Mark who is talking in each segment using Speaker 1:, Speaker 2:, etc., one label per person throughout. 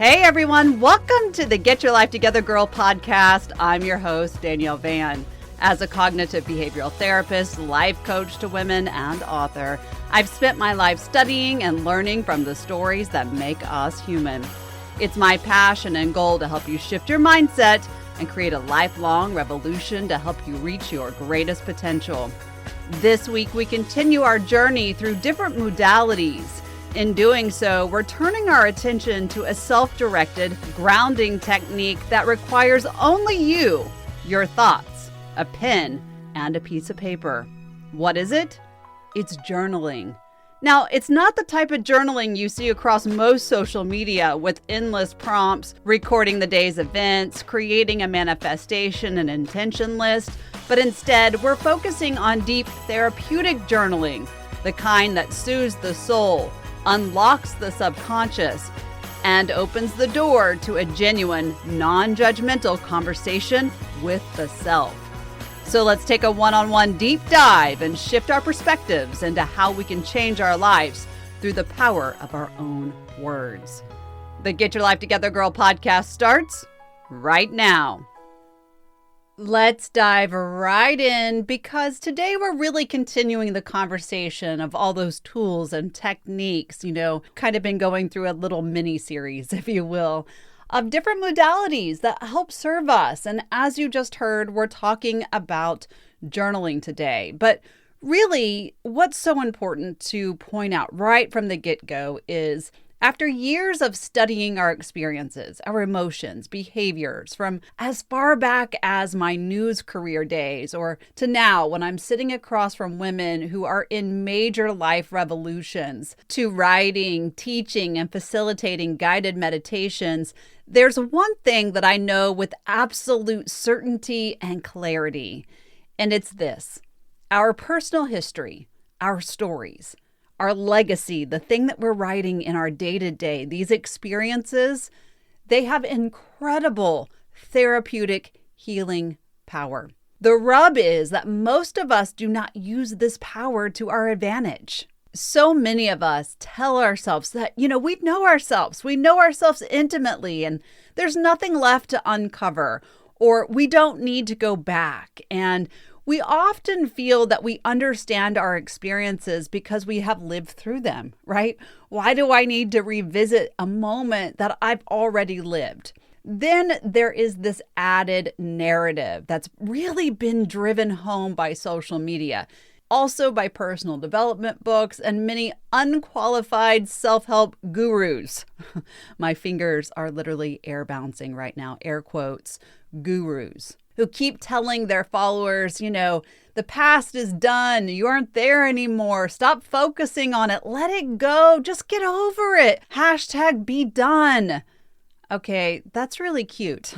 Speaker 1: Hey everyone, welcome to the Get Your Life Together Girl podcast. I'm your host, Danielle Van. As a cognitive behavioral therapist, life coach to women, and author, I've spent my life studying and learning from the stories that make us human. It's my passion and goal to help you shift your mindset and create a lifelong revolution to help you reach your greatest potential. This week, we continue our journey through different modalities. In doing so, we're turning our attention to a self-directed grounding technique that requires only you, your thoughts, a pen, and a piece of paper. What is it? It's journaling. Now, it's not the type of journaling you see across most social media with endless prompts, recording the day's events, creating a manifestation and intention list, but instead, we're focusing on deep therapeutic journaling, the kind that soothes the soul, unlocks the subconscious, and opens the door to a genuine, non-judgmental conversation with the self. So let's take a one-on-one deep dive and shift our perspectives into how we can change our lives through the power of our own words. The Get Your Life Together Girl podcast starts right now. Let's dive right in because today we're really continuing the conversation of all those tools and techniques, kind of been going through a little mini series, if you will, of different modalities that help serve us. And as you just heard, we're talking about journaling today. But really, what's so important to point out right from the get-go is after years of studying our experiences, our emotions, behaviors, from as far back as my news career days or to now when I'm sitting across from women who are in major life revolutions, to writing, teaching, and facilitating guided meditations, there's one thing that I know with absolute certainty and clarity, and it's this: our personal history, our stories, our legacy, the thing that we're writing in our day-to-day, these experiences, they have incredible therapeutic healing power. The rub is that most of us do not use this power to our advantage. So many of us tell ourselves that, we know ourselves intimately, and there's nothing left to uncover, or we don't need to go back. And we often feel that we understand our experiences because we have lived through them, right? Why do I need to revisit a moment that I've already lived? Then there is this added narrative that's really been driven home by social media, also by personal development books and many unqualified self-help gurus. My fingers are literally air bouncing right now, air quotes, gurus, who keep telling their followers, the past is done. You aren't there anymore. Stop focusing on it. Let it go. Just get over it. # be done. Okay, that's really cute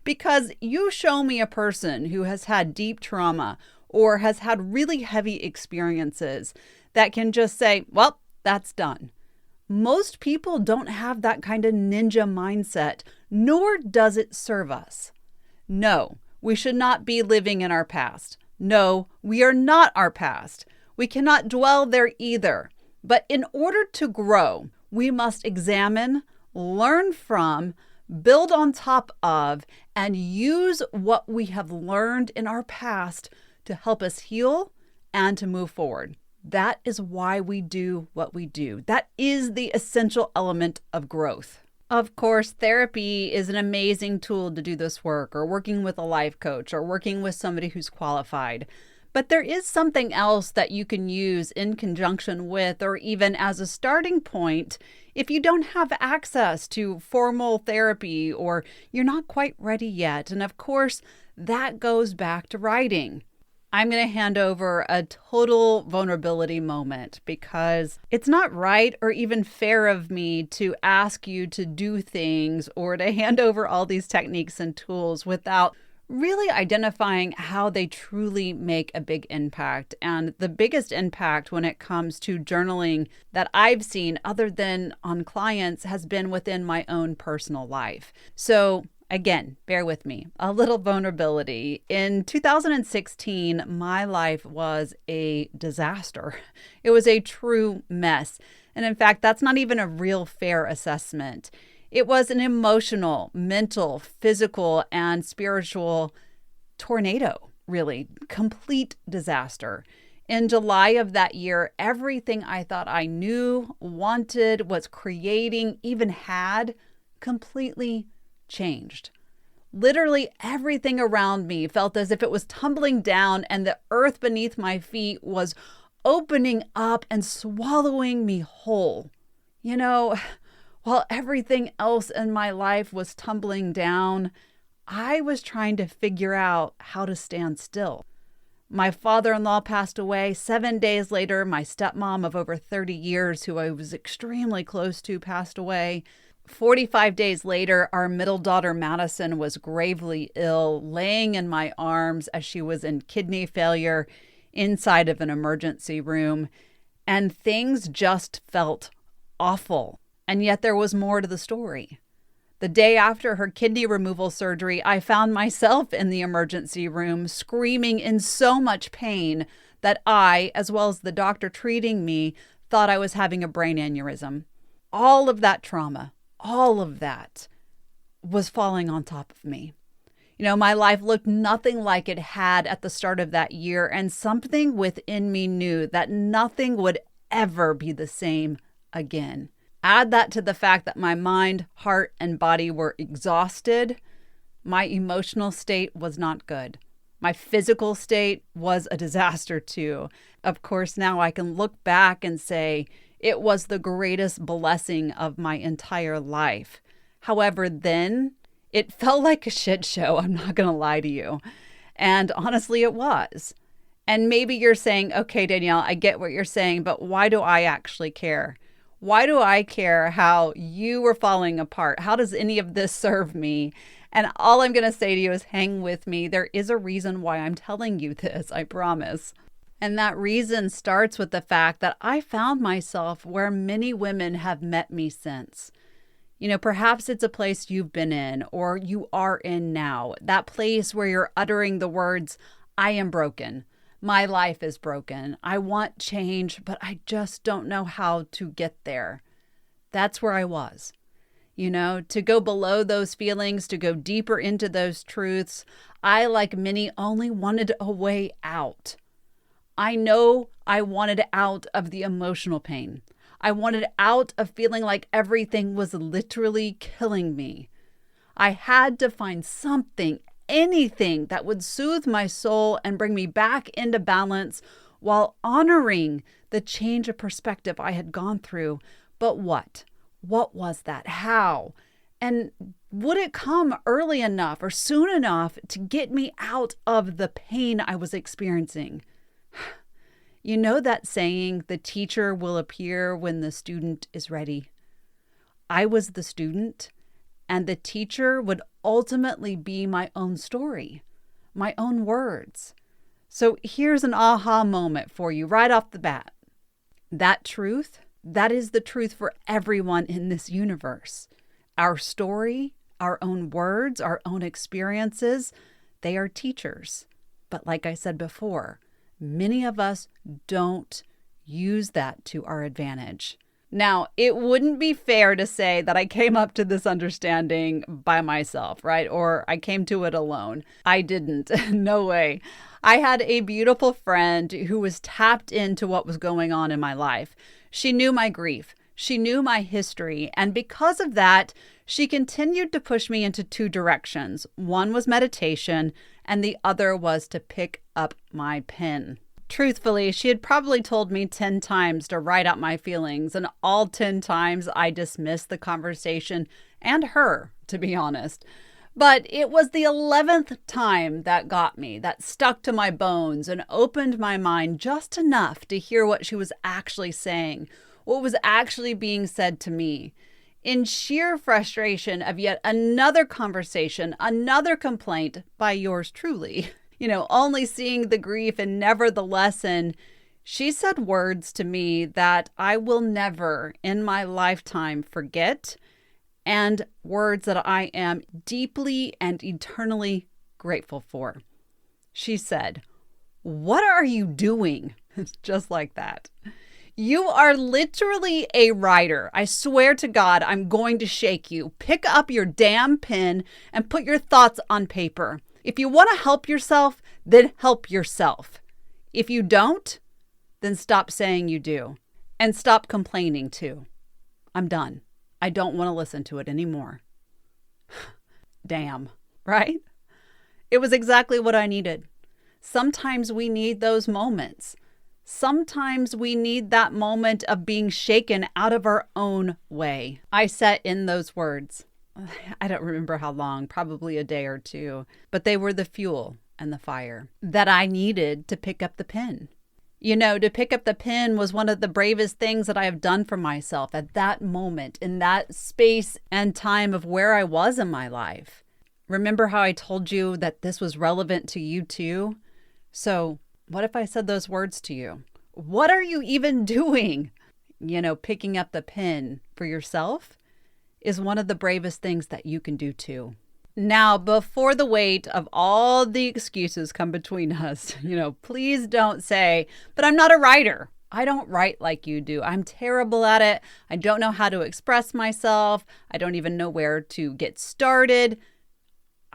Speaker 1: because you show me a person who has had deep trauma or has had really heavy experiences that can just say, well, that's done. Most people don't have that kind of ninja mindset, nor does it serve us. No, we should not be living in our past. No, we are not our past. We cannot dwell there either. But in order to grow, we must examine, learn from, build on top of, and use what we have learned in our past to help us heal and to move forward. That is why we do what we do. That is the essential element of growth. Of course, therapy is an amazing tool to do this work, or working with a life coach, or working with somebody who's qualified. But there is something else that you can use in conjunction with, or even as a starting point, if you don't have access to formal therapy, or you're not quite ready yet. And of course, that goes back to writing. I'm going to hand over a total vulnerability moment because it's not right or even fair of me to ask you to do things or to hand over all these techniques and tools without really identifying how they truly make a big impact. And the biggest impact when it comes to journaling that I've seen other than on clients has been within my own personal life. So again, bear with me, a little vulnerability. In 2016, my life was a disaster. It was a true mess. And in fact, that's not even a real fair assessment. It was an emotional, mental, physical, and spiritual tornado, really, complete disaster. In July of that year, everything I thought I knew, wanted, was creating, even had, completely changed. Literally everything around me felt as if it was tumbling down and the earth beneath my feet was opening up and swallowing me whole. You know, while everything else in my life was tumbling down, I was trying to figure out how to stand still. My father-in-law passed away. 7 days later, my stepmom of over 30 years, who I was extremely close to, passed away. 45 days later, our middle daughter, Madison, was gravely ill, laying in my arms as she was in kidney failure inside of an emergency room. And things just felt awful. And yet there was more to the story. The day after her kidney removal surgery, I found myself in the emergency room screaming in so much pain that I, as well as the doctor treating me, thought I was having a brain aneurysm. All of that trauma, all of that was falling on top of me. You know, my life looked nothing like it had at the start of that year, and something within me knew that nothing would ever be the same again. Add that to the fact that my mind, heart, and body were exhausted. My emotional state was not good. My physical state was a disaster too. Of course, now I can look back and say it was the greatest blessing of my entire life. However, then it felt like a shit show. I'm not going to lie to you. And honestly, it was. And maybe you're saying, okay, Danielle, I get what you're saying, but why do I actually care? Why do I care how you were falling apart? How does any of this serve me? And all I'm going to say to you is hang with me. There is a reason why I'm telling you this, I promise. And that reason starts with the fact that I found myself where many women have met me since. You know, perhaps it's a place you've been in or you are in now. That place where you're uttering the words, I am broken. My life is broken. I want change, but I just don't know how to get there. That's where I was. You know, to go below those feelings, to go deeper into those truths, I, like many, only wanted a way out. I know I wanted out of the emotional pain. I wanted out of feeling like everything was literally killing me. I had to find something, anything that would soothe my soul and bring me back into balance while honoring the change of perspective I had gone through. But what? What was that? How? And would it come early enough or soon enough to get me out of the pain I was experiencing? You know that saying, the teacher will appear when the student is ready. I was the student, and the teacher would ultimately be my own story, my own words. So here's an aha moment for you right off the bat. That truth, that is the truth for everyone in this universe. Our story, our own words, our own experiences, they are teachers. But like I said before, many of us don't use that to our advantage. Now, it wouldn't be fair to say that I came up to this understanding by myself, right? Or I came to it alone. I didn't. No way. I had a beautiful friend who was tapped into what was going on in my life. She knew my grief. She knew my history. And because of that, she continued to push me into two directions. One was meditation, and the other was to pick up my pen. Truthfully, she had probably told me 10 times to write out my feelings, and all 10 times I dismissed the conversation and her, to be honest. But it was the 11th time that got me, that stuck to my bones and opened my mind just enough to hear what she was actually saying, what was actually being said to me. In sheer frustration of yet another conversation, another complaint by yours truly, only seeing the grief and never the lesson, she said words to me that I will never in my lifetime forget, and words that I am deeply and eternally grateful for. She said, "What are you doing?" Just like that. You are literally a writer. I swear to God, I'm going to shake you. Pick up your damn pen and put your thoughts on paper. If you want to help yourself, then help yourself. If you don't, then stop saying you do. And stop complaining too. I'm done. I don't want to listen to it anymore. Damn, right? It was exactly what I needed. Sometimes we need those moments. Sometimes we need that moment of being shaken out of our own way. I sat in those words. I don't remember how long, probably a day or two, but they were the fuel and the fire that I needed to pick up the pen. You know, to pick up the pen was one of the bravest things that I have done for myself at that moment, in that space and time of where I was in my life. Remember how I told you that this was relevant to you too? So what if I said those words to you? What are you even doing? You know, picking up the pen for yourself is one of the bravest things that you can do too. Now, before the weight of all the excuses come between us, please don't say, but I'm not a writer. I don't write like you do. I'm terrible at it. I don't know how to express myself. I don't even know where to get started.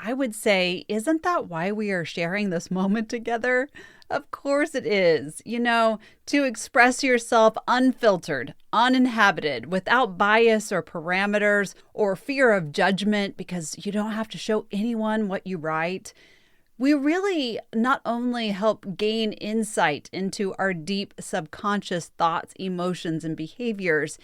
Speaker 1: I would say, isn't that why we are sharing this moment together? Of course it is. To express yourself unfiltered, uninhabited, without bias or parameters or fear of judgment, because you don't have to show anyone what you write. We really not only help gain insight into our deep subconscious thoughts, emotions, and behaviors,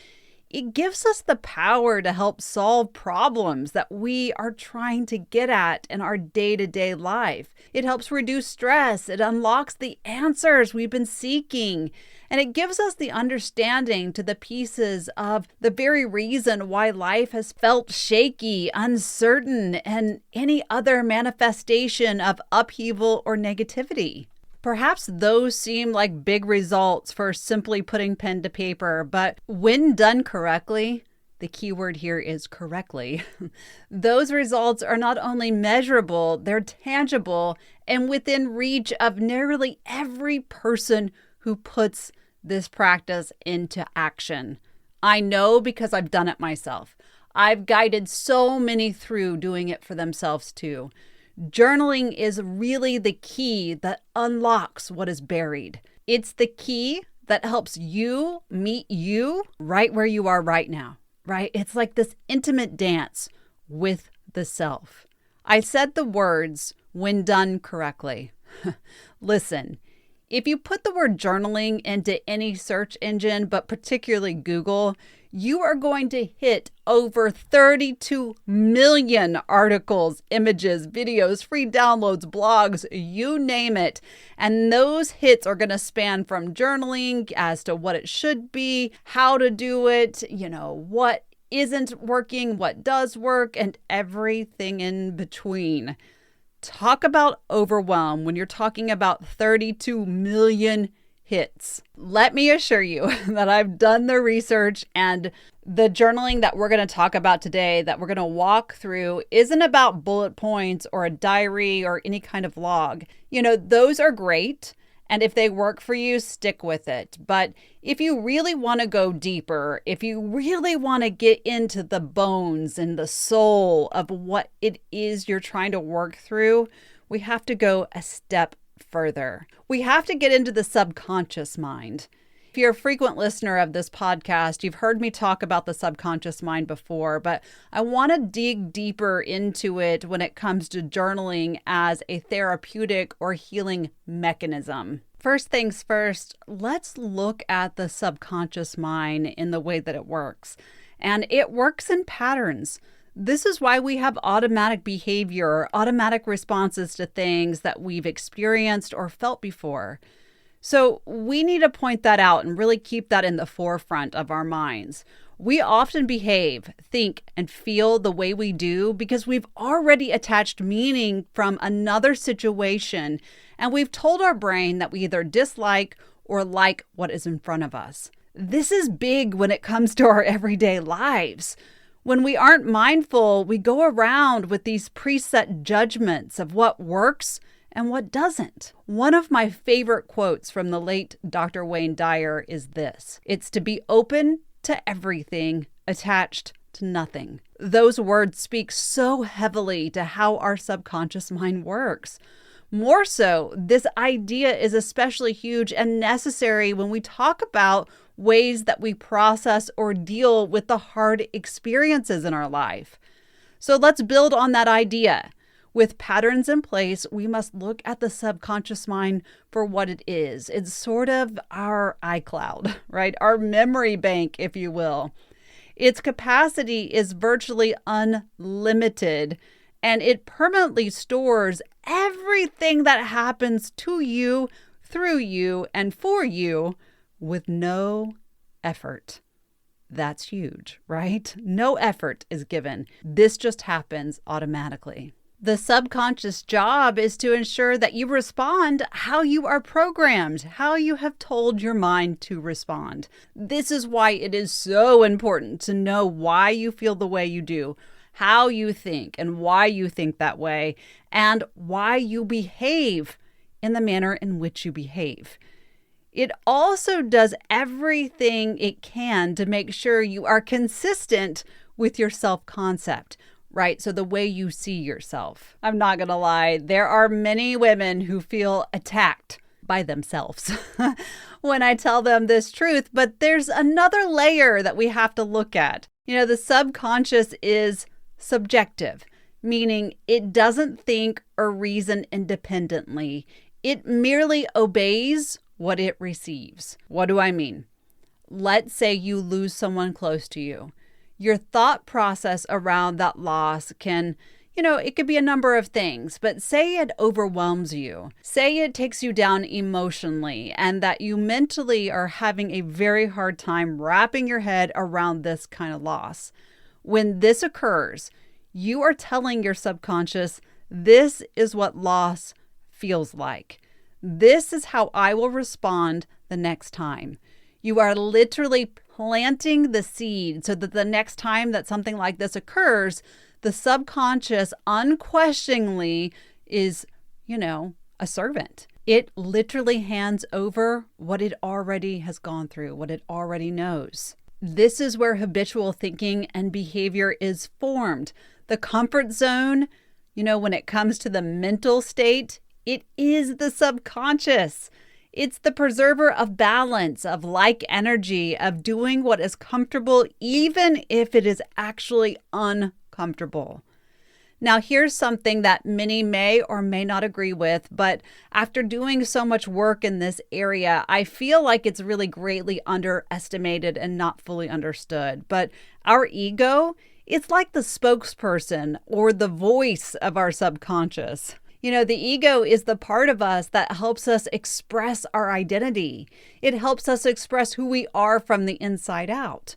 Speaker 1: it gives us the power to help solve problems that we are trying to get at in our day-to-day life. It helps reduce stress. It unlocks the answers we've been seeking. And it gives us the understanding to the pieces of the very reason why life has felt shaky, uncertain, and any other manifestation of upheaval or negativity. Perhaps those seem like big results for simply putting pen to paper, but when done correctly, the key word here is correctly, those results are not only measurable, they're tangible and within reach of nearly every person who puts this practice into action. I know because I've done it myself. I've guided so many through doing it for themselves too. Journaling is really the key that unlocks what is buried. It's the key that helps you meet you right where you are right now, right? It's like this intimate dance with the self. I said the words, when done correctly. Listen, if you put the word journaling into any search engine, but particularly Google, you are going to hit over 32 million articles, images, videos, free downloads, blogs, you name it. And those hits are going to span from journaling as to what it should be, how to do it, what isn't working, what does work, and everything in between. Talk about overwhelm when you're talking about 32 million hits. Let me assure you that I've done the research, and the journaling that we're going to talk about today, that we're going to walk through, isn't about bullet points or a diary or any kind of log. Those are great. And if they work for you, stick with it. But if you really want to go deeper, if you really want to get into the bones and the soul of what it is you're trying to work through, we have to go a step further. We have to get into the subconscious mind. If you're a frequent listener of this podcast, you've heard me talk about the subconscious mind before, but I want to dig deeper into it when it comes to journaling as a therapeutic or healing mechanism. First things first, let's look at the subconscious mind in the way that it works. And it works in patterns. This is why we have automatic behavior, automatic responses to things that we've experienced or felt before. So we need to point that out and really keep that in the forefront of our minds. We often behave, think, and feel the way we do because we've already attached meaning from another situation, and we've told our brain that we either dislike or like what is in front of us. This is big when it comes to our everyday lives. When we aren't mindful, we go around with these preset judgments of what works and what doesn't. One of my favorite quotes from the late Dr. Wayne Dyer is this: "It's to be open to everything, attached to nothing." Those words speak so heavily to how our subconscious mind works. More so, this idea is especially huge and necessary when we talk about ways that we process or deal with the hard experiences in our life. So let's build on that idea. With patterns in place, we must look at the subconscious mind for what it is. It's sort of our iCloud, right? Our memory bank, if you will. Its capacity is virtually unlimited, and it permanently stores everything that happens to you, through you, and for you with no effort. That's huge, right? No effort is given. This just happens automatically. The subconscious job is to ensure that you respond how you are programmed, how you have told your mind to respond. This is why it is so important to know why you feel the way you do, how you think and why you think that way, and why you behave in the manner in which you behave. It also does everything it can to make sure you are consistent with your self-concept, right? So the way you see yourself. I'm not going to lie, there are many women who feel attacked by themselves when I tell them this truth, but there's another layer that we have to look at. The subconscious is subjective, meaning it doesn't think or reason independently. It merely obeys what it receives. What do I mean? Let's say you lose someone close to you. Your thought process around that loss can, it could be a number of things, but say it overwhelms you. Say it takes you down emotionally and that you mentally are having a very hard time wrapping your head around this kind of loss. When this occurs, you are telling your subconscious, this is what loss feels like. This is how I will respond the next time. You are literally planting the seed so that the next time that something like this occurs, the subconscious unquestioningly is, a servant. It literally hands over what it already has gone through, what it already knows. This is where habitual thinking and behavior is formed. The comfort zone, when it comes to the mental state, it is the subconscious. It's the preserver of balance, of like energy, of doing what is comfortable, even if it is actually uncomfortable. Now, here's something that many may or may not agree with, but after doing so much work in this area, I feel like it's really greatly underestimated and not fully understood. But our ego, it's like the spokesperson or the voice of our subconscious. The ego is the part of us that helps us express our identity. It helps us express who we are from the inside out.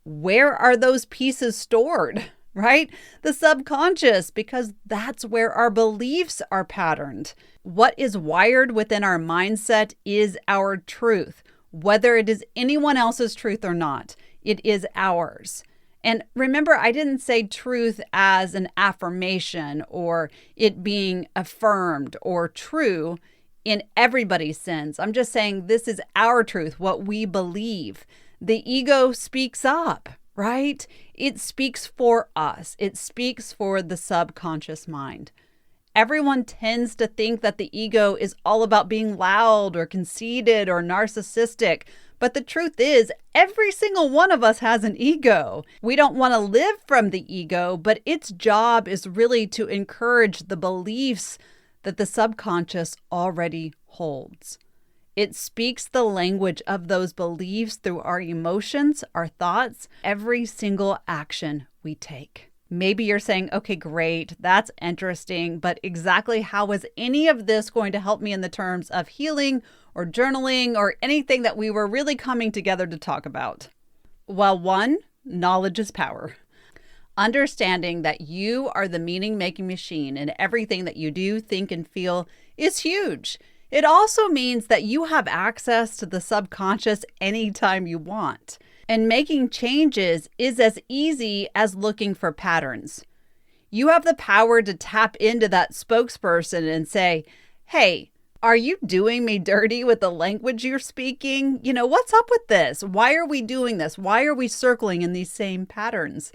Speaker 1: Where are those pieces stored? Right? The subconscious, because that's where our beliefs are patterned. What is wired within our mindset is our truth, whether it is anyone else's truth or not. It is ours. And remember, I didn't say truth as an affirmation or it being affirmed or true in everybody's sense. I'm just saying this is our truth, what we believe. The ego speaks up, right? It speaks for us. It speaks for the subconscious mind. Everyone tends to think that the ego is all about being loud or conceited or narcissistic. But the truth is, every single one of us has an ego. We don't want to live from the ego, but its job is really to encourage the beliefs that the subconscious already holds. It speaks the language of those beliefs through our emotions, our thoughts, every single action we take. Maybe you're saying, okay, great, that's interesting, but exactly how is any of this going to help me in the terms of healing or journaling or anything that we were really coming together to talk about? Well, one, knowledge is power. Understanding that you are the meaning-making machine and everything that you do, think, and feel is huge. It also means that you have access to the subconscious anytime you want. And making changes is as easy as looking for patterns. You have the power to tap into that spokesperson and say, Hey, are you doing me dirty with the language you're speaking? What's up with this? Why are we doing this? Why are we circling in these same patterns?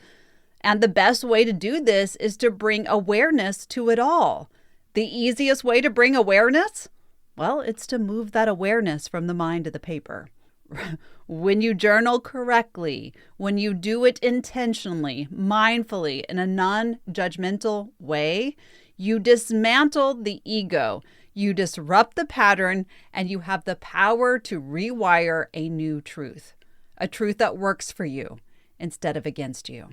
Speaker 1: And the best way to do this is to bring awareness to it all. The easiest way to bring awareness? Well, it's to move that awareness from the mind to the paper. When you journal correctly, when you do it intentionally, mindfully, in a non-judgmental way, you dismantle the ego, you disrupt the pattern, and you have the power to rewire a new truth, a truth that works for you instead of against you.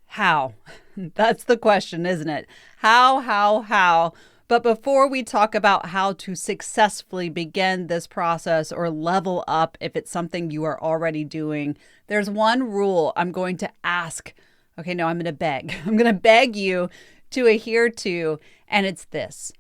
Speaker 1: How? That's the question, isn't it? How? But before we talk about how to successfully begin this process or level up if it's something you are already doing, there's one rule I'm going to ask. Okay, no, I'm going to beg. I'm going to beg you to adhere to, and it's this.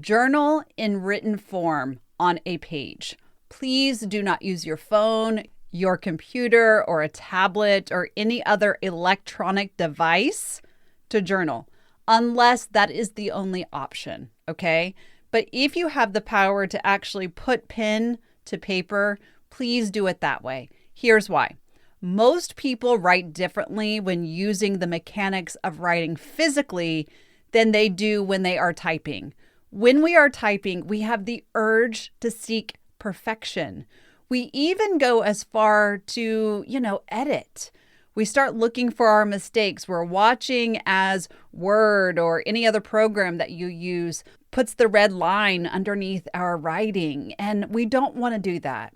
Speaker 1: Journal in written form on a page. Please do not use your phone, your computer, or a tablet, or any other electronic device to journal, unless that is the only option, okay? But if you have the power to actually put pen to paper, please do it that way. Here's why. Most people write differently when using the mechanics of writing physically than they do when they are typing. When we are typing, we have the urge to seek perfection. We even go as far to, edit. We start looking for our mistakes. We're watching as Word or any other program that you use puts the red line underneath our writing, and we don't want to do that.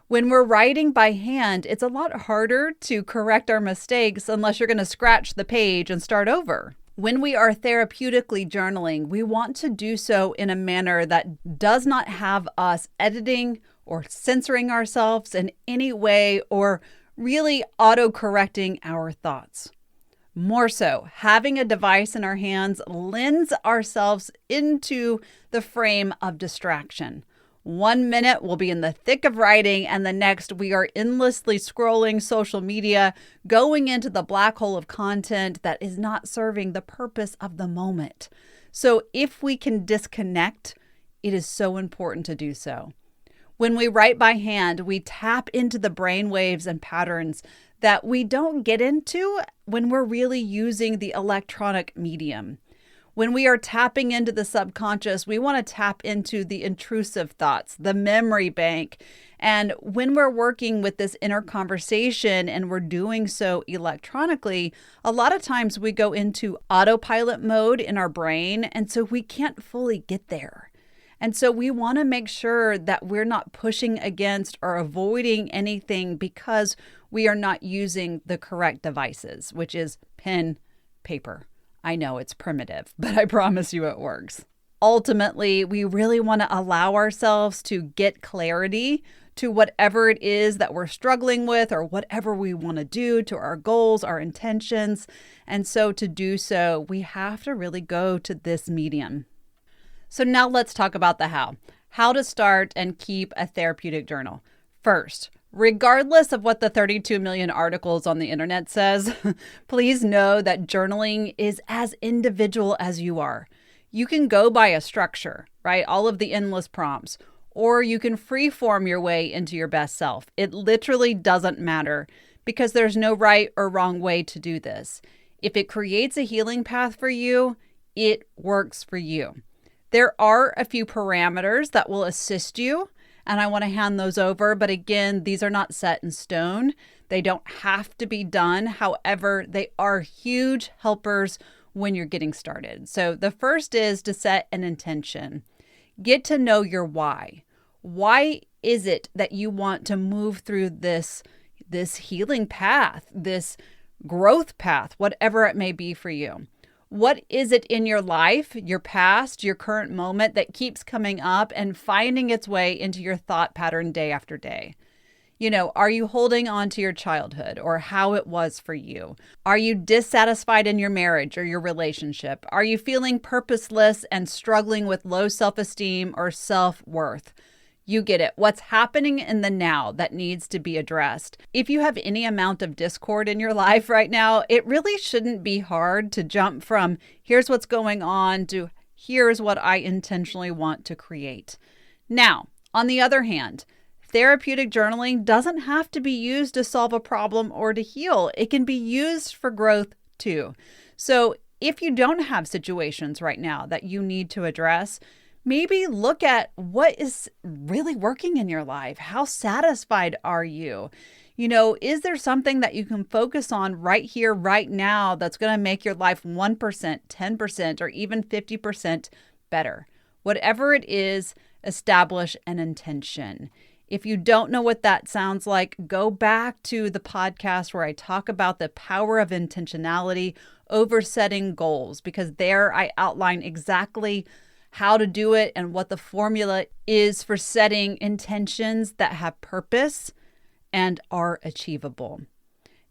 Speaker 1: When we're writing by hand, it's a lot harder to correct our mistakes unless you're going to scratch the page and start over. When we are therapeutically journaling, we want to do so in a manner that does not have us editing or censoring ourselves in any way or really auto-correcting our thoughts. More so, having a device in our hands lends ourselves into the frame of distraction. 1 minute we'll be in the thick of writing, and the next we are endlessly scrolling social media, going into the black hole of content that is not serving the purpose of the moment. So if we can disconnect, it is so important to do so. When we write by hand, we tap into the brain waves and patterns that we don't get into when we're really using the electronic medium. When we are tapping into the subconscious, we want to tap into the intrusive thoughts, the memory bank. And when we're working with this inner conversation and we're doing so electronically, a lot of times we go into autopilot mode in our brain, and so we can't fully get there. And so we want to make sure that we're not pushing against or avoiding anything because we are not using the correct devices, which is pen, paper. I know it's primitive, but I promise you it works. Ultimately, we really want to allow ourselves to get clarity to whatever it is that we're struggling with or whatever we want to do, to our goals, our intentions. And so to do so, we have to really go to this medium. So now let's talk about the how. How to start and keep a therapeutic journal. First, regardless of what the 32 million articles on the internet says, please know that journaling is as individual as you are. You can go by a structure, right? All of the endless prompts, or you can free-form your way into your best self. It literally doesn't matter because there's no right or wrong way to do this. If it creates a healing path for you, it works for you. There are a few parameters that will assist you, and I want to hand those over. But again, these are not set in stone. They don't have to be done. However, they are huge helpers when you're getting started. So the first is to set an intention. Get to know your why. Why is it that you want to move through this healing path, this growth path, whatever it may be for you? What is it in your life, your past, your current moment that keeps coming up and finding its way into your thought pattern day after day? Are you holding on to your childhood or how it was for you? Are you dissatisfied in your marriage or your relationship? Are you feeling purposeless and struggling with low self-esteem or self-worth? You get it. What's happening in the now that needs to be addressed? If you have any amount of discord in your life right now, it really shouldn't be hard to jump from here's what's going on to Here's what I intentionally want to create. Now, on the other hand, therapeutic journaling doesn't have to be used to solve a problem or to heal. It can be used for growth too. So if you don't have situations right now that you need to address, maybe look at what is really working in your life. How satisfied are you? Is there something that you can focus on right here, right now, that's going to make your life 1%, 10%, or even 50% better? Whatever it is, establish an intention. If you don't know what that sounds like, go back to the podcast where I talk about the power of intentionality over setting goals, because there I outline exactly how to do it and what the formula is for setting intentions that have purpose and are achievable.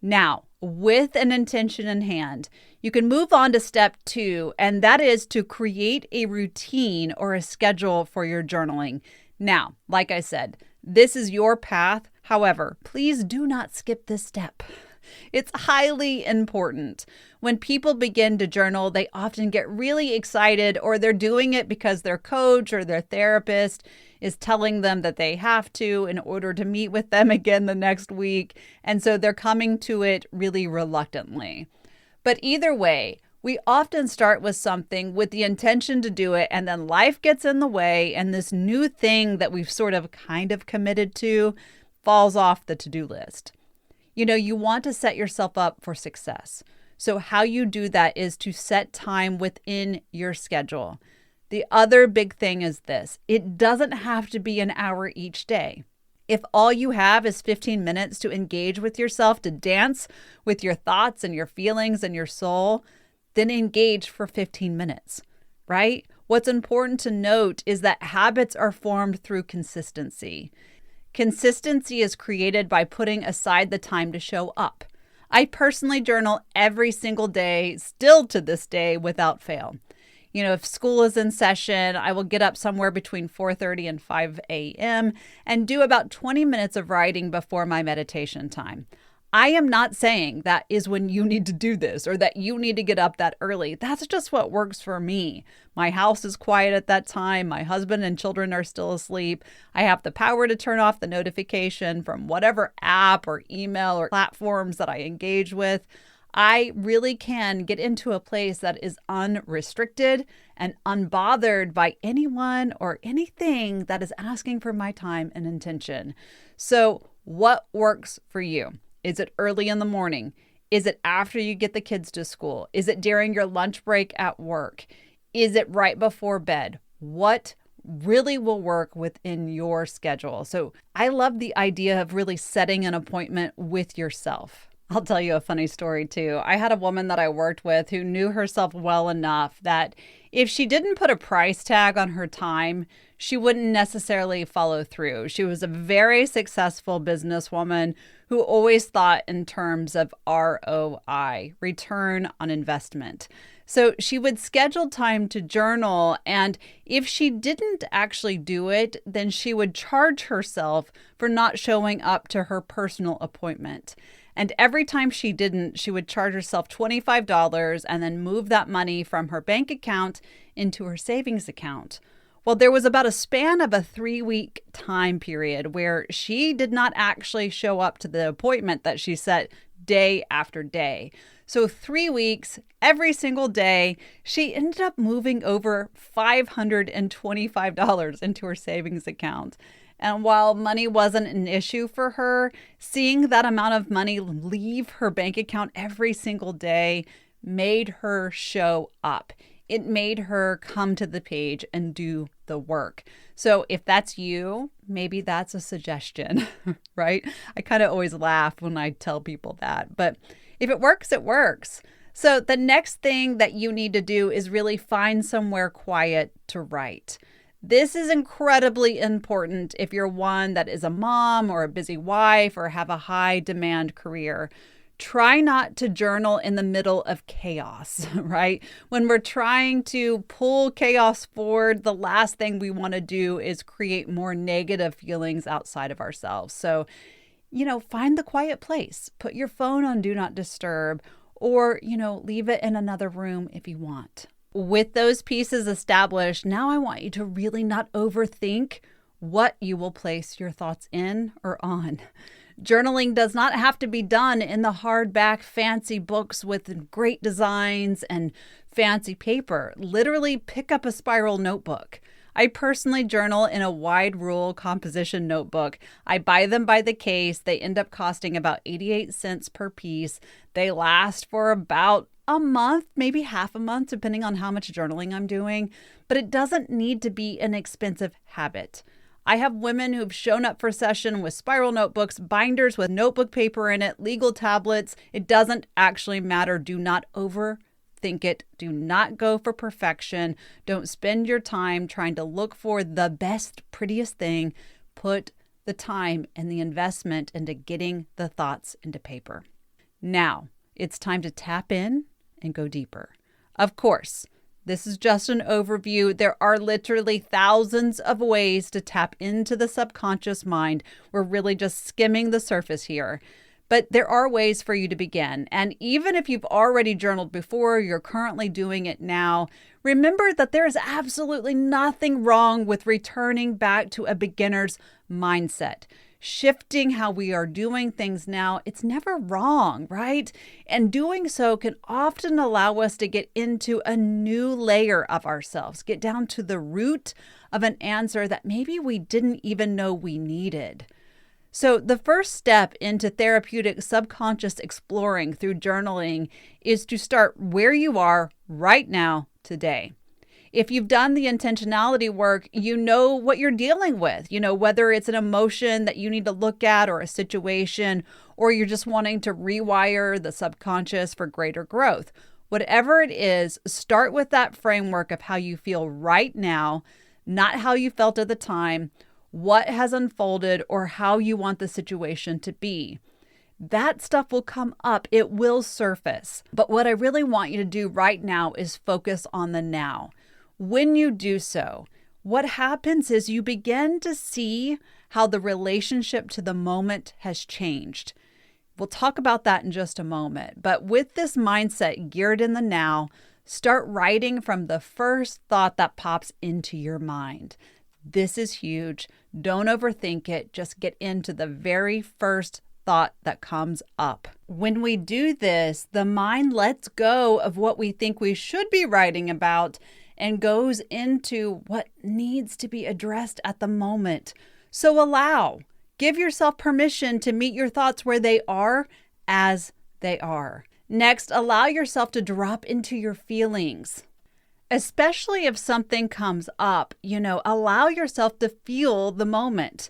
Speaker 1: Now, with an intention in hand, you can move on to step 2, and that is to create a routine or a schedule for your journaling. Now, like I said, this is your path. However, please do not skip this step. It's highly important. When people begin to journal, they often get really excited, or they're doing it because their coach or their therapist is telling them that they have to in order to meet with them again the next week. And so they're coming to it really reluctantly. But either way, we often start with something with the intention to do it, and then life gets in the way, and this new thing that we've sort of kind of committed to falls off the to-do list. You want to set yourself up for success. So how you do that is to set time within your schedule. The other big thing is this: it doesn't have to be an hour each day. If all you have is 15 minutes to engage with yourself, to dance with your thoughts and your feelings and your soul, then engage for 15 minutes, right? What's important to note is that habits are formed through consistency. Consistency is created by putting aside the time to show up. I personally journal every single day, still to this day, without fail. If school is in session, I will get up somewhere between 4:30 and 5 a.m. and do about 20 minutes of writing before my meditation time. I am not saying that is when you need to do this or that you need to get up that early. That's just what works for me. My house is quiet at that time. My husband and children are still asleep. I have the power to turn off the notification from whatever app or email or platforms that I engage with. I really can get into a place that is unrestricted and unbothered by anyone or anything that is asking for my time and attention. So what works for you? Is it early in the morning? Is it after you get the kids to school? Is it during your lunch break at work? Is it right before bed? What really will work within your schedule? So I love the idea of really setting an appointment with yourself. I'll tell you a funny story too. I had a woman that I worked with who knew herself well enough that if she didn't put a price tag on her time, she wouldn't necessarily follow through. She was a very successful businesswoman who always thought in terms of ROI, return on investment. So she would schedule time to journal, and if she didn't actually do it, then she would charge herself for not showing up to her personal appointment. And every time she didn't, she would charge herself $25 and then move that money from her bank account into her savings account. Well, there was about a span of a 3-week time period where she did not actually show up to the appointment that she set day after day. So 3 weeks, every single day, she ended up moving over $525 into her savings account. And while money wasn't an issue for her, seeing that amount of money leave her bank account every single day made her show up. It made her come to the page and do the work. So if that's you, maybe that's a suggestion, right? I kind of always laugh when I tell people that, but if it works, it works. So the next thing that you need to do is really find somewhere quiet to write. This is incredibly important if you're one that is a mom or a busy wife or have a high demand career. Try not to journal in the middle of chaos, right? When we're trying to pull chaos forward, the last thing we want to do is create more negative feelings outside of ourselves. So, find the quiet place. Put your phone on Do Not Disturb or, leave it in another room if you want. With those pieces established, now I want you to really not overthink what you will place your thoughts in or on. Journaling does not have to be done in the hardback fancy books with great designs and fancy paper. Literally pick up a spiral notebook. I personally journal in a wide rule composition notebook. I buy them by the case. They end up costing about 88 cents per piece. They last for about a month, maybe half a month, depending on how much journaling I'm doing. But it doesn't need to be an expensive habit. I have women who've shown up for session with spiral notebooks, binders with notebook paper in it, legal tablets. It doesn't actually matter. Do not overthink it. Do not go for perfection. Don't spend your time trying to look for the best, prettiest thing. Put the time and the investment into getting the thoughts into paper. Now, it's time to tap in and go deeper. Of course, this is just an overview. There are literally thousands of ways to tap into the subconscious mind. We're really just skimming the surface here. But there are ways for you to begin. And even if you've already journaled before, you're currently doing it now, remember that there is absolutely nothing wrong with returning back to a beginner's mindset. Shifting how we are doing things now, it's never wrong, right? And doing so can often allow us to get into a new layer of ourselves, get down to the root of an answer that maybe we didn't even know we needed. So the first step into therapeutic subconscious exploring through journaling is to start where you are right now today. If you've done the intentionality work, you know what you're dealing with, whether it's an emotion that you need to look at or a situation, or you're just wanting to rewire the subconscious for greater growth. Whatever it is, start with that framework of how you feel right now, not how you felt at the time, what has unfolded, or how you want the situation to be. That stuff will come up. It will surface. But what I really want you to do right now is focus on the now. When you do so, what happens is you begin to see how the relationship to the moment has changed. We'll talk about that in just a moment. But with this mindset geared in the now, start writing from the first thought that pops into your mind. This is huge. Don't overthink it. Just get into the very first thought that comes up. When we do this, the mind lets go of what we think we should be writing about and goes into what needs to be addressed at the moment. So give yourself permission to meet your thoughts where they are as they are. Next, allow yourself to drop into your feelings. Especially if something comes up, allow yourself to feel the moment.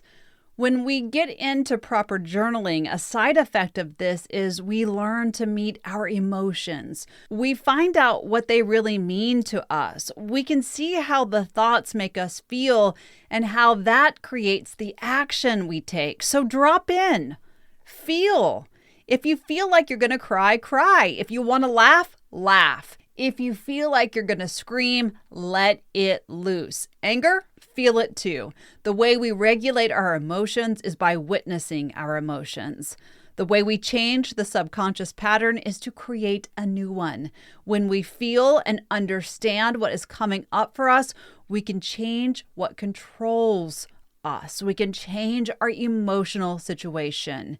Speaker 1: When we get into proper journaling, a side effect of this is we learn to meet our emotions. We find out what they really mean to us. We can see how the thoughts make us feel and how that creates the action we take. So drop in, feel. If you feel like you're going to cry, cry. If you want to laugh, laugh. If you feel like you're going to scream, let it loose. Anger, feel it too. The way we regulate our emotions is by witnessing our emotions. The way we change the subconscious pattern is to create a new one. When we feel and understand what is coming up for us, we can change what controls us. We can change our emotional situation.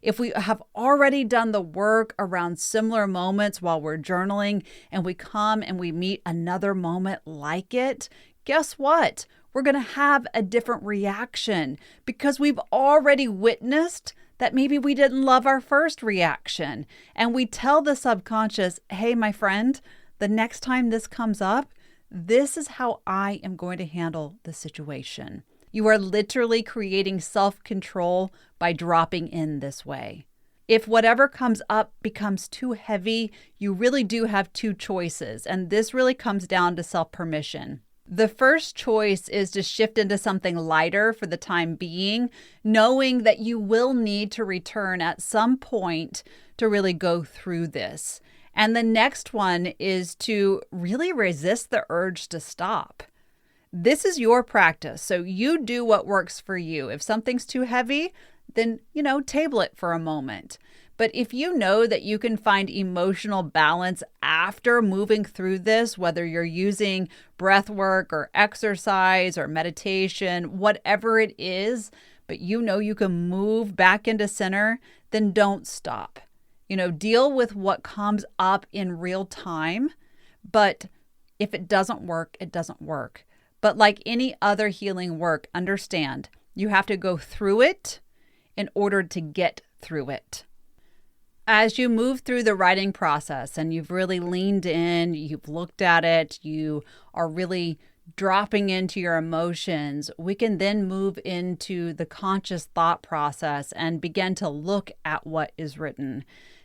Speaker 1: If we have already done the work around similar moments while we're journaling and we come and we meet another moment like it, guess what? We're going to have a different reaction because we've already witnessed that maybe we didn't love our first reaction. And we tell the subconscious, hey, my friend, the next time this comes up, this is how I am going to handle the situation. You are literally creating self-control by dropping in this way. If whatever comes up becomes too heavy, you really do have two choices, and this really comes down to self-permission. The first choice is to shift into something lighter for the time being, knowing that you will need to return at some point to really go through this. And the next one is to really resist the urge to stop. This is your practice, so you do what works for you. If something's too heavy, then, table it for a moment. But if you know that you can find emotional balance after moving through this, whether you're using breath work or exercise or meditation, whatever it is, but you know you can move back into center, then don't stop. Deal with what comes up in real time. But if it doesn't work, it doesn't work. But like any other healing work, understand you have to go through it in order to get through it. As you move through the writing process and you've really leaned in, you've looked at it, you are really dropping into your emotions, we can then move into the conscious thought process and begin to look at what is written.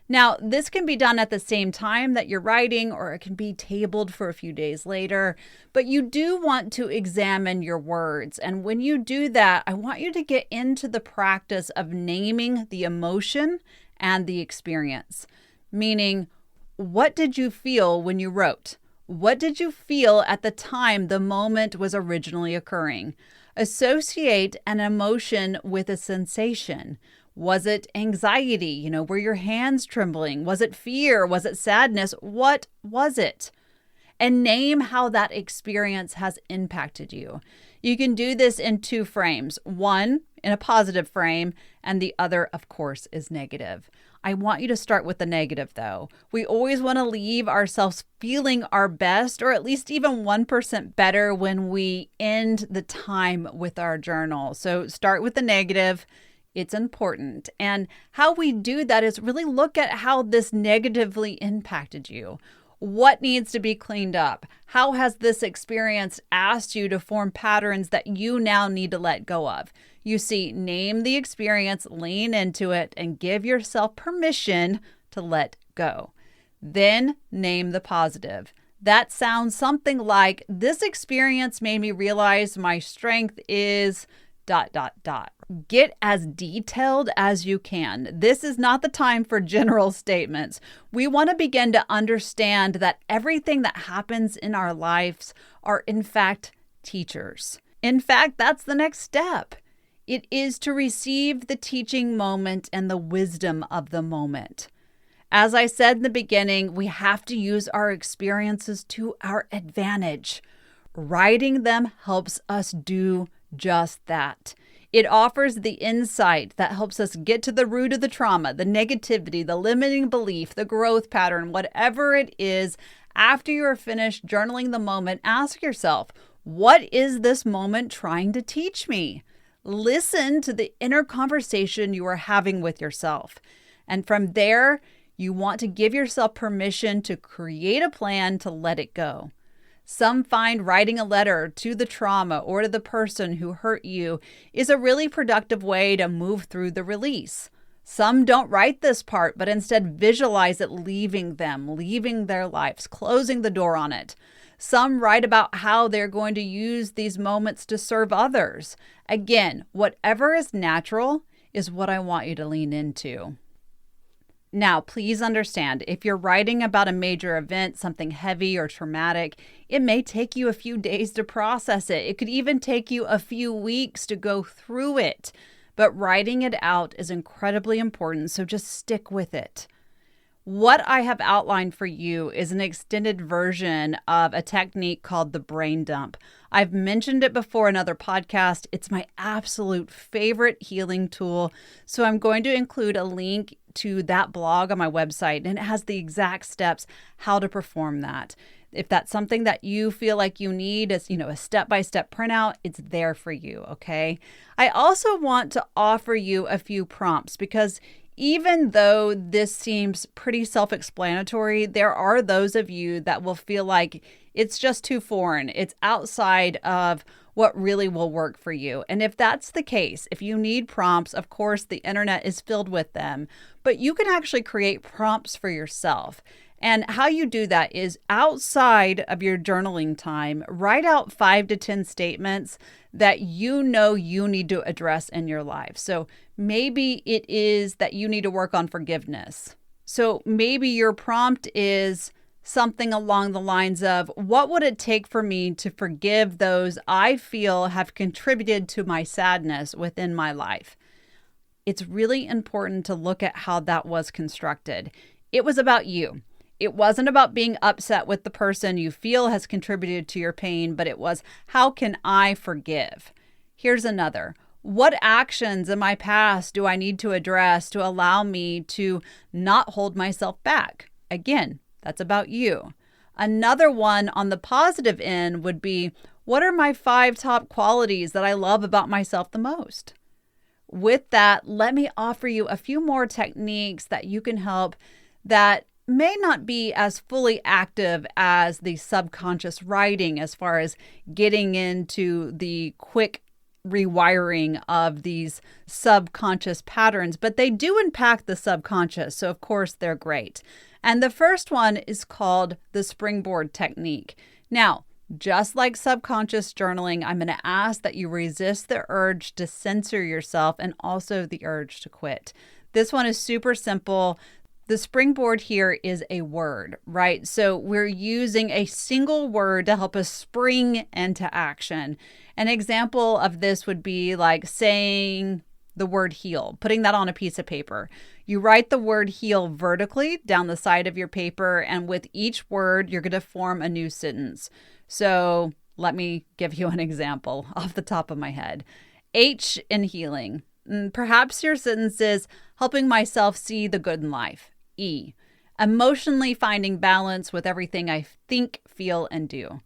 Speaker 1: Now, this can be done at the same time that you're writing, or it can be tabled for a few days later, but you do want to examine your words. And when you do that, I want you to get into the practice of naming the emotion and the experience. Meaning, what did you feel when you wrote? What did you feel at the time the moment was originally occurring? Associate an emotion with a sensation. Was it anxiety? Were your hands trembling? Was it fear? Was it sadness? What was it? And name how that experience has impacted you. You can do this in 2 frames. One in a positive frame, and the other, of course, is negative. I want you to start with the negative, though. We always want to leave ourselves feeling our best, or at least even 1% better when we end the time with our journal. So start with the negative. It's important. And how we do that is really look at how this negatively impacted you. What needs to be cleaned up? How has this experience asked you to form patterns that you now need to let go of? You see, name the experience, lean into it, and give yourself permission to let go. Then name the positive. That sounds something like, this experience made me realize my strength is ... Get as detailed as you can. This is not the time for general statements. We want to begin to understand that everything that happens in our lives are, in fact, teachers. In fact, that's the next step. It is to receive the teaching moment and the wisdom of the moment. As I said in the beginning, we have to use our experiences to our advantage. Writing them helps us do just that. It offers the insight that helps us get to the root of the trauma, the negativity, the limiting belief, the growth pattern, whatever it is. After you're finished journaling the moment, ask yourself, what is this moment trying to teach me? Listen to the inner conversation you are having with yourself. And from there, you want to give yourself permission to create a plan to let it go. Some find writing a letter to the trauma or to the person who hurt you is a really productive way to move through the release. Some don't write this part, but instead visualize it leaving them, leaving their lives, closing the door on it. Some write about how they're going to use these moments to serve others. Again, whatever is natural is what I want you to lean into. Now, please understand, if you're writing about a major event, something heavy or traumatic, it may take you a few days to process it. It could even take you a few weeks to go through it. But writing it out is incredibly important, so just stick with it. What I have outlined for you is an extended version of a technique called the brain dump. I've mentioned it before in other podcasts. It's my absolute favorite healing tool. So I'm going to include a link to that blog on my website, and it has the exact steps how to perform that. If that's something that you feel like you need as, a step-by-step printout, it's there for you, okay? I also want to offer you a few prompts because even though this seems pretty self-explanatory, there are those of you that will feel like it's just too foreign. It's outside of what really will work for you. And if that's the case, if you need prompts, of course, the internet is filled with them, but you can actually create prompts for yourself. And how you do that is outside of your journaling time, write out 5 to 10 statements that you need to address in your life. So maybe it is that you need to work on forgiveness. So maybe your prompt is something along the lines of, what would it take for me to forgive those I feel have contributed to my sadness within my life? it's really important to look at how that was constructed. It was about you. It wasn't about being upset with the person you feel has contributed to your pain, but it was, how can I forgive? Here's another. What actions in my past do I need to address to allow me to not hold myself back? Again, that's about you. Another one on the positive end would be, what are my 5 top qualities that I love about myself the most? With that, let me offer you a few more techniques that you can help that may not be as fully active as the subconscious writing as far as getting into the quick rewiring of these subconscious patterns, but they do impact the subconscious. So of course they're great. And the first one is called the Springboard Technique. Now, just like subconscious journaling, I'm going to ask that you resist the urge to censor yourself and also the urge to quit. This one is super simple. The springboard here is a word, right? So we're using a single word to help us spring into action. An example of this would be like saying the word heal, putting that on a piece of paper. You write the word heal vertically down the side of your paper, and with each word, you're going to form a new sentence. So let me give you an example off the top of my head. H in healing. Perhaps your sentence is helping myself see the good in life. E, emotionally finding balance with everything I think, feel, and do.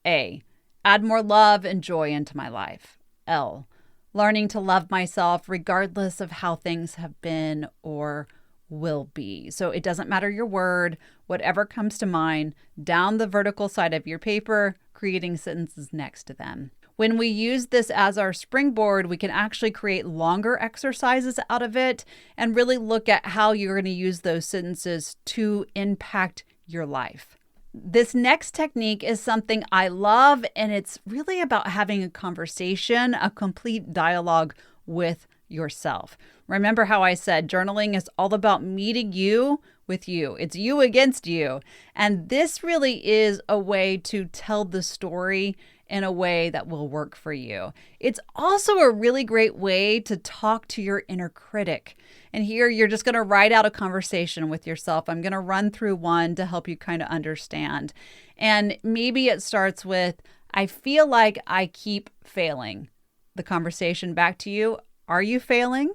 Speaker 1: A, add more love and joy into my life. L, learning to love myself regardless of how things have been or will be. So it doesn't matter your word, whatever comes to mind, down the vertical side of your paper, creating sentences next to them. When we use this as our springboard, we can actually create longer exercises out of it and really look at how you're going to use those sentences to impact your life. This next technique is something I love, and it's really about having a conversation, a complete dialogue with yourself. Remember how I said journaling is all about meeting you with you. It's you against you. And this really is a way to tell the story in a way that will work for you. It's also a really great way to talk to your inner critic. And here you're just going to write out a conversation with yourself. I'm going to run through one to help you kind of understand. And maybe it starts with, I feel like I keep failing. The conversation back to you, are you failing?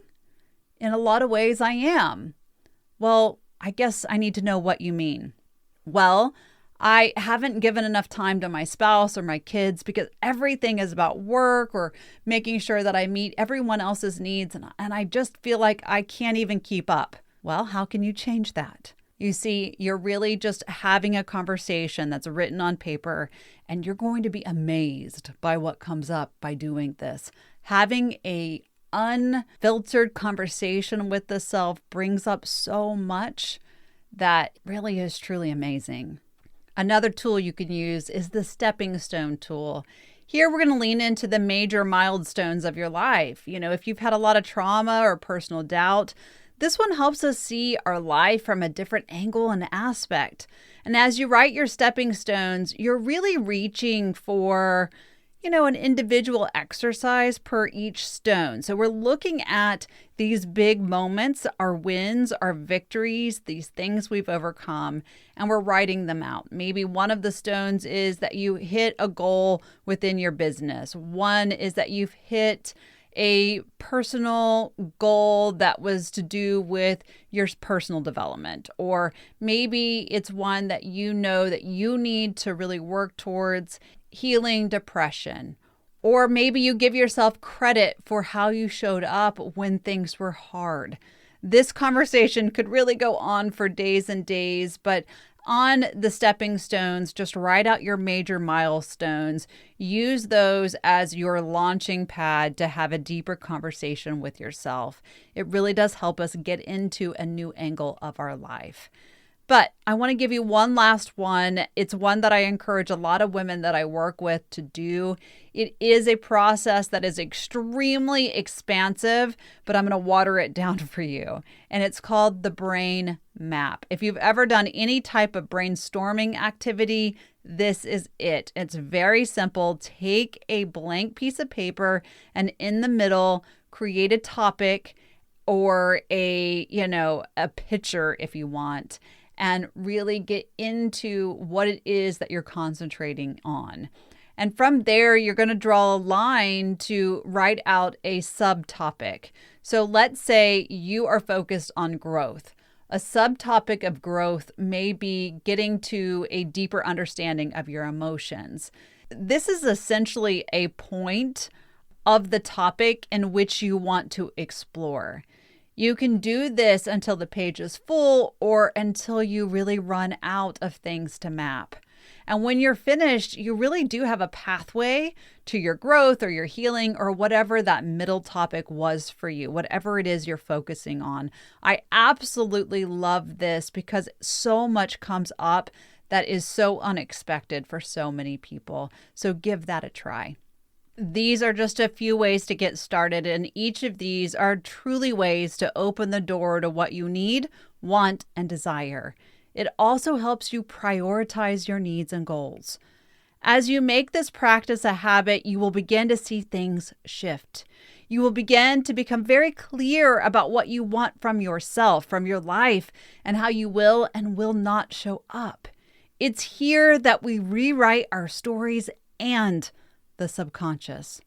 Speaker 1: In a lot of ways, I am. Well, I guess I need to know what you mean. Well, I haven't given enough time to my spouse or my kids because everything is about work or making sure that I meet everyone else's needs. And I just feel like I can't even keep up. Well, how can you change that? You see, you're really just having a conversation that's written on paper, and you're going to be amazed by what comes up by doing this. Having a unfiltered conversation with the self brings up so much that really is truly amazing. Another tool you can use is the stepping stone tool. Here, we're going to lean into the major milestones of your life. You know, if you've had a lot of trauma or personal doubt, this one helps us see our life from a different angle and aspect. And as you write your stepping stones, you're really reaching for, an individual exercise per each stone. So we're looking at these big moments, our wins, our victories, these things we've overcome, and we're writing them out. Maybe one of the stones is that you hit a goal within your business. One is that you've hit a personal goal that was to do with your personal development. Or maybe it's one that you know that you need to really work towards healing depression. Or maybe you give yourself credit for how you showed up when things were hard. This conversation could really go on for days and days, but on the stepping stones, just write out your major milestones. Use those as your launching pad to have a deeper conversation with yourself. It really does help us get into a new angle of our life. But I want to give you one last one. It's one that I encourage a lot of women that I work with to do. It is a process that is extremely expansive, but I'm going to water it down for you. And it's called the brain map. If you've ever done any type of brainstorming activity, this is it. It's very simple. Take a blank piece of paper and in the middle, create a topic. or a picture if you want, and really get into what it is that you're concentrating on. And from there, you're going to draw a line to write out a subtopic. So let's say you are focused on growth. A subtopic of growth may be getting to a deeper understanding of your emotions. This is essentially a point of the topic in which you want to explore. You can do this until the page is full or until you really run out of things to map. And when you're finished, you really do have a pathway to your growth or your healing or whatever that middle topic was for you, whatever it is you're focusing on. I absolutely love this because so much comes up that is so unexpected for so many people. So give that a try. These are just a few ways to get started, and each of these are truly ways to open the door to what you need, want, and desire. It also helps you prioritize your needs and goals. As you make this practice a habit, you will begin to see things shift. You will begin to become very clear about what you want from yourself, from your life, and how you will and will not show up. It's here that we rewrite our stories and the subconscious.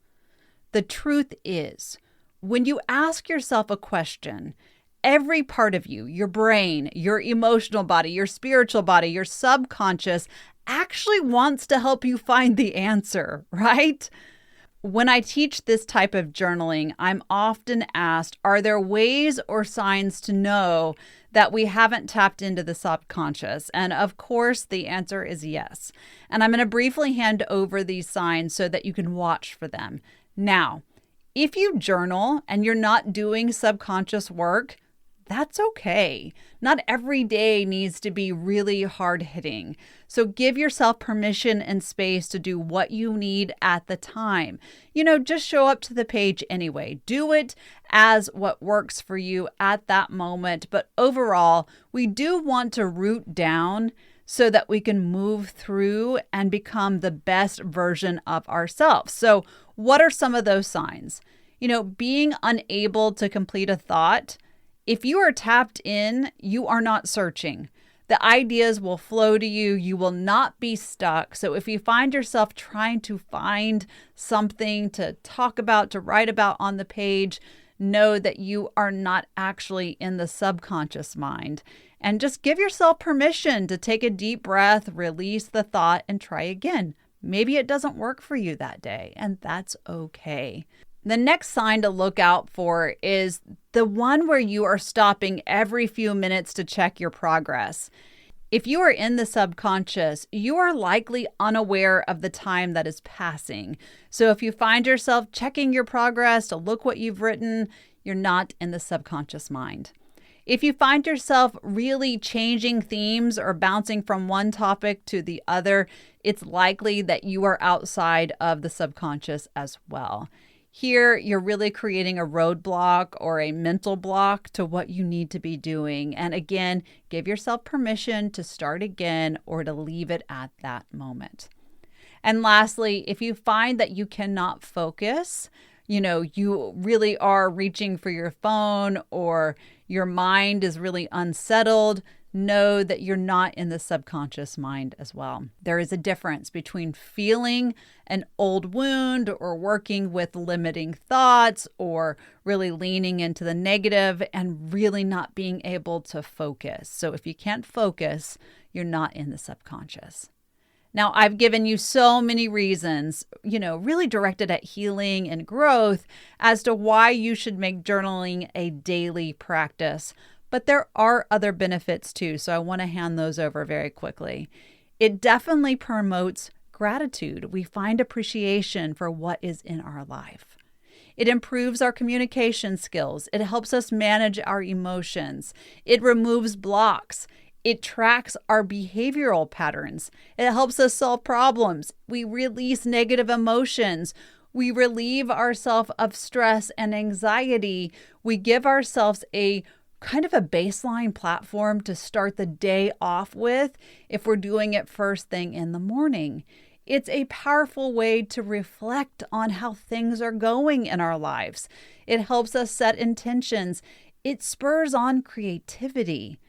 Speaker 1: The truth is, when you ask yourself a question, every part of you, your brain, your emotional body, your spiritual body, your subconscious actually wants to help you find the answer, right? When I teach this type of journaling, I'm often asked, are there ways or signs to know that we haven't tapped into the subconscious? And of course, the answer is yes. And I'm going to briefly hand over these signs so that you can watch for them. Now, if you journal and you're not doing subconscious work, that's okay. Not every day needs to be really hard hitting. So give yourself permission and space to do what you need at the time. Just show up to the page anyway. Do it as what works for you at that moment. But overall, we do want to root down so that we can move through and become the best version of ourselves. So what are some of those signs? Being unable to complete a thought. If you are tapped in, you are not searching. The ideas will flow to you. You will not be stuck. So if you find yourself trying to find something to talk about, to write about on the page, know that you are not actually in the subconscious mind. And just give yourself permission to take a deep breath, release the thought, and try again. Maybe it doesn't work for you that day, and that's okay. The next sign to look out for is the one where you are stopping every few minutes to check your progress. If you are in the subconscious, you are likely unaware of the time that is passing. So if you find yourself checking your progress to look what you've written, you're not in the subconscious mind. If you find yourself really changing themes or bouncing from one topic to the other, it's likely that you are outside of the subconscious as well. Here, you're really creating a roadblock or a mental block to what you need to be doing. And again, give yourself permission to start again or to leave it at that moment. And lastly, if you find that you cannot focus, you really are reaching for your phone or your mind is really unsettled, know that you're not in the subconscious mind as well. There is a difference between feeling an old wound or working with limiting thoughts or really leaning into the negative and really not being able to focus. So if you can't focus, you're not in the subconscious. Now, I've given you so many reasons, really directed at healing and growth as to why you should make journaling a daily practice. But there are other benefits too, so I want to hand those over very quickly. It definitely promotes gratitude. We find appreciation for what is in our life. It improves our communication skills. It helps us manage our emotions. It removes blocks. It tracks our behavioral patterns. It helps us solve problems. We release negative emotions. We relieve ourselves of stress and anxiety. We give ourselves a kind of a baseline platform to start the day off with if we're doing it first thing in the morning. It's a powerful way to reflect on how things are going in our lives. It helps us set intentions. It spurs on creativity.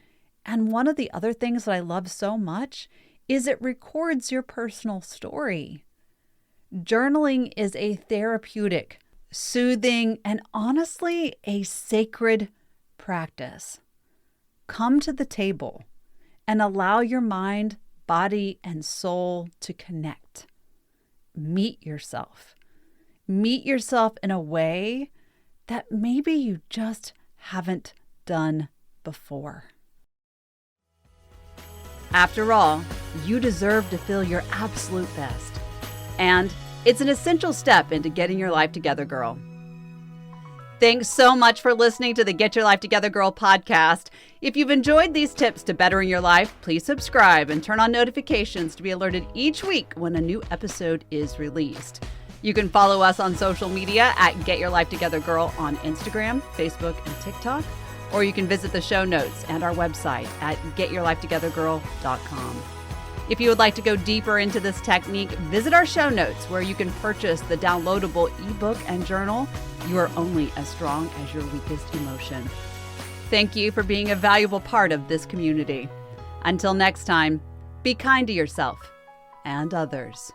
Speaker 1: And one of the other things that I love so much is it records your personal story. Journaling is a therapeutic, soothing, and honestly, a sacred practice. Come to the table and allow your mind, body, and soul to connect. Meet yourself. Meet yourself in a way that maybe you just haven't done before. After all, you deserve to feel your absolute best. And it's an essential step into getting your life together, girl. Thanks so much for listening to the Get Your Life Together Girl podcast. If you've enjoyed these tips to bettering your life, please subscribe and turn on notifications to be alerted each week when a new episode is released. You can follow us on social media at Get Your Life Together Girl on Instagram, Facebook, and TikTok. Or you can visit the show notes and our website at getyourlifetogethergirl.com. If you would like to go deeper into this technique, visit our show notes where you can purchase the downloadable ebook and journal, You Are Only as Strong as Your Weakest Emotion. Thank you for being a valuable part of this community. Until next time, be kind to yourself and others.